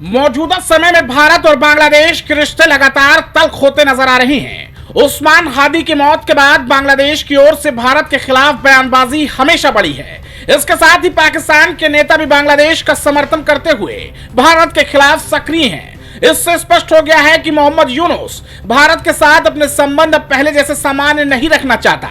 मौजूदा समय में भारत और बांग्लादेश के रिश्ते लगातार तल्ख होते नजर आ रहे हैं। उस्मान हादी की मौत के बाद बांग्लादेश की ओर से भारत के खिलाफ बयानबाजी हमेशा बढ़ी है। इसके साथ ही पाकिस्तान के नेता भी बांग्लादेश का समर्थन करते हुए भारत के खिलाफ सक्रिय हैं। इससे स्पष्ट हो गया है कि मोहम्मद यूनुस भारत के साथ अपने संबंध अब पहले जैसे सामान्य नहीं रखना चाहता।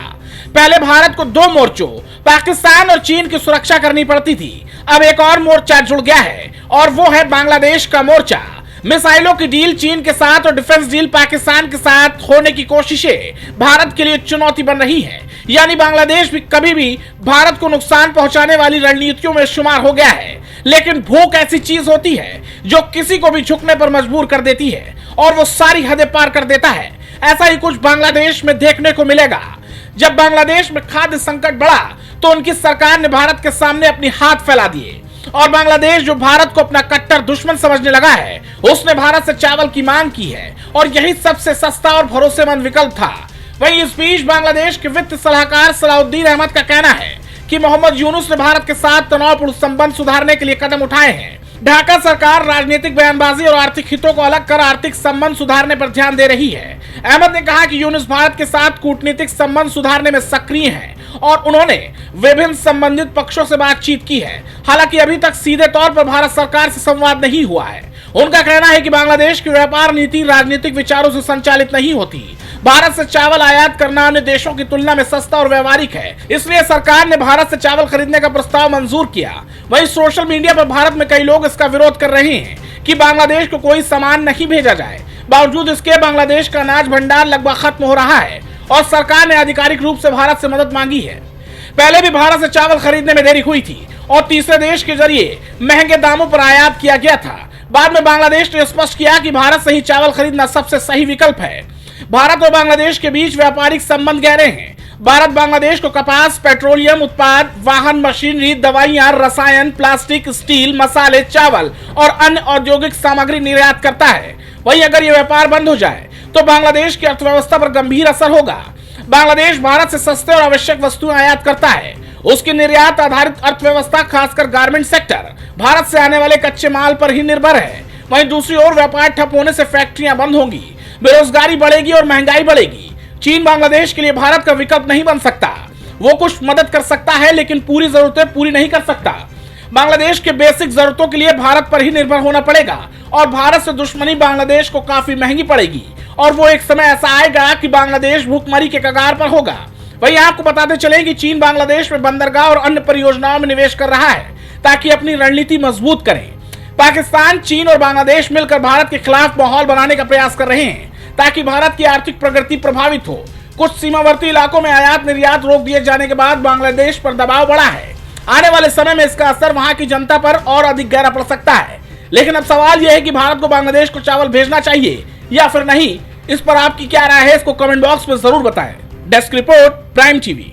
पहले भारत को दो मोर्चों पाकिस्तान और चीन की सुरक्षा करनी पड़ती थी, अब एक और मोर्चा जुड़ गया है और वो है बांग्लादेश का मोर्चा। मिसाइलों की डील चीन के साथ और डिफेंस डील पाकिस्तान के साथ होने की कोशिशें भारत के लिए चुनौती बन रही है। यानी बांग्लादेश भी कभी भी भारत को नुकसान पहुंचाने वाली रणनीतियों में शुमार हो गया है। लेकिन भूख ऐसी चीज होती है जो किसी को भी झुकने पर मजबूर कर देती है और वो सारी हदें पार कर देता है। ऐसा ही कुछ बांग्लादेश में देखने को मिलेगा। जब बांग्लादेश में खाद्य संकट बढ़ा तो उनकी सरकार ने भारत के सामने अपने हाथ फैला दिए और बांग्लादेश जो भारत को अपना कट्टर दुश्मन समझने लगा है, उसने भारत से चावल की मांग की है और यही सबसे सस्ता और भरोसेमंद विकल्प था। वहीं इस बीच बांग्लादेश के वित्त सलाहकार सलाउद्दीन अहमद का कहना है कि मोहम्मद यूनुस ने भारत के साथ तनावपूर्ण संबंध सुधारने के लिए कदम उठाए हैं। ढाका सरकार राजनीतिक बयानबाजी और आर्थिक हितों को अलग कर आर्थिक संबंध सुधारने पर ध्यान दे रही है। अहमद ने कहा कि यूनुस भारत के साथ कूटनीतिक संबंध सुधारने में सक्रिय हैं और उन्होंने विभिन्न संबंधित पक्षों से बातचीत की है। हालांकि अभी तक सीधे तौर पर भारत सरकार से संवाद नहीं हुआ है। उनका कहना है कि बांग्लादेश की व्यापार नीति राजनीतिक विचारों से संचालित नहीं होती। भारत से चावल आयात करना अन्य देशों की तुलना में सस्ता और व्यवहारिक है, इसलिए सरकार ने भारत से चावल खरीदने का प्रस्ताव मंजूर किया। वहीं सोशल मीडिया पर भारत में कई लोग इसका विरोध कर रहे हैं कि बांग्लादेश को कोई सामान नहीं भेजा जाए। बावजूद इसके बांग्लादेश का अनाज भंडार लगभग खत्म हो रहा है और सरकार ने आधिकारिक रूप से भारत से मदद मांगी है। पहले भी भारत से चावल खरीदने में देरी हुई थी और तीसरे देश के जरिए महंगे दामों पर आयात किया गया था। बाद में बांग्लादेश ने स्पष्ट किया कि भारत से ही चावल खरीदना सबसे सही विकल्प है। भारत और बांग्लादेश के बीच व्यापारिक संबंध गहरे हैं। भारत बांग्लादेश को कपास, पेट्रोलियम उत्पाद, वाहन, मशीनरी, दवाइयां, रसायन, प्लास्टिक, स्टील, मसाले, चावल और अन्य औद्योगिक सामग्री निर्यात करता है। वहीं अगर ये व्यापार बंद हो जाए तो बांग्लादेश की अर्थव्यवस्था पर गंभीर असर होगा। बांग्लादेश भारत से सस्ते और आवश्यक वस्तुएं आयात करता है। उसकी निर्यात आधारित अर्थव्यवस्था, खासकर गारमेंट सेक्टर, भारत से आने वाले कच्चे माल पर ही निर्भर है। वहीं दूसरी ओर व्यापार ठप होने से फैक्ट्रियां बंद होंगी, बेरोजगारी बढ़ेगी और महंगाई बढ़ेगी। चीन बांग्लादेश के लिए भारत का विकल्प नहीं बन सकता। वो कुछ मदद कर सकता है लेकिन पूरी जरूरतें पूरी नहीं कर सकता। बांग्लादेश के बेसिक जरूरतों के लिए भारत पर ही निर्भर होना पड़ेगा और भारत से दुश्मनी बांग्लादेश को काफी महंगी पड़ेगी और वो एक समय ऐसा आएगा कि बांग्लादेश भूखमरी के कगार पर होगा। वहीं आपको बताते चले कि चीन बांग्लादेश में बंदरगाह और अन्य परियोजनाओं में निवेश कर रहा है ताकि अपनी रणनीति मजबूत करें। पाकिस्तान, चीन और बांग्लादेश मिलकर भारत के खिलाफ माहौल बनाने का प्रयास कर रहे हैं ताकि भारत की आर्थिक प्रगति प्रभावित हो। कुछ सीमावर्ती इलाकों में आयात निर्यात रोक दिए जाने के बाद बांग्लादेश पर दबाव बढ़ा है। आने वाले समय में इसका असर वहां की जनता पर और अधिक गहरा पड़ सकता है। लेकिन अब सवाल यह है कि भारत को बांग्लादेश को चावल भेजना चाहिए या फिर नहीं। इस पर आपकी क्या राय है, इसको कमेंट बॉक्स में जरूर बताएं। Desk report, prime TV.